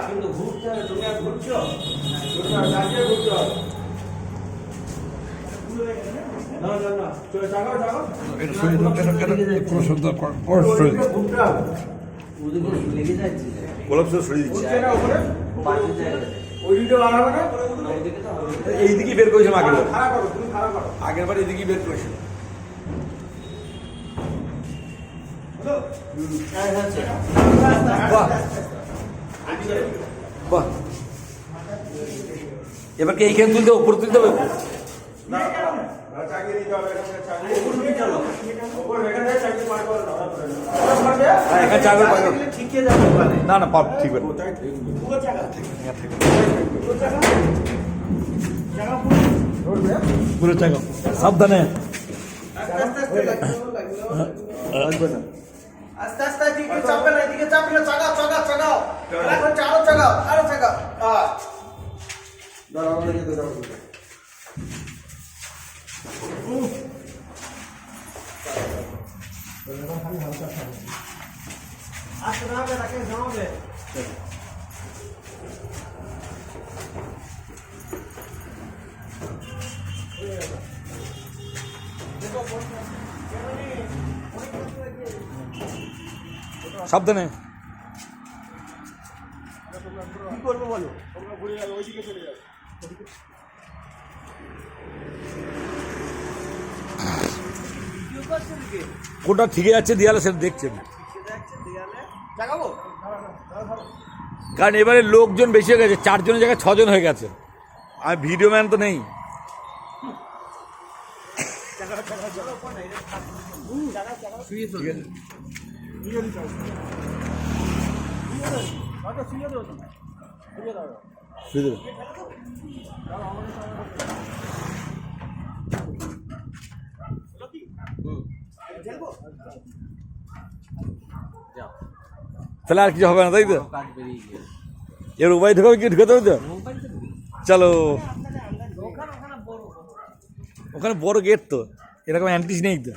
কিন্তু ঘুরতে হবে, তুমি আর ঘুরছো এইদিকে বের করেছিলাম আগের বার এইদিকে বের করেছিলাম। বাহ, এবার কি এইখানে তুলতে উপর তুলতে হবে? না না ঠিক পুরো চাকা সাবধানে আস্তে আস্তে এদিকে চাপবে না, এদিকে চাপবে না, চাগাও চাগাও চাগাও, আরো চাগাও আরো চাগাও। দাঁড়াও আমাদের যেতে দাও। আস্তে না হবে, তাকে জমাবে। সাবধানে। কি করবো বলো? তোমরা ঘুরে যাবে, ওইদিকে চলে যাবে। কোনটা ঠিক যাচ্ছে দেয়ালে সেটা দেখছেন, কারণ এবারে লোকজন বেশি হয়ে গেছে, 4 জনের জায়গায় 6 জন হয়ে গেছে, আর ভিডিও ম্যান তো নেই। তাহলে আর কিছু হবে না, তাই তো? এর উপায় ঢুকাবে, কি ঢুকাতে হবে তো? চলো, ওখানে বড় গেট তো, এরকম অ্যান্টিস নেই তো।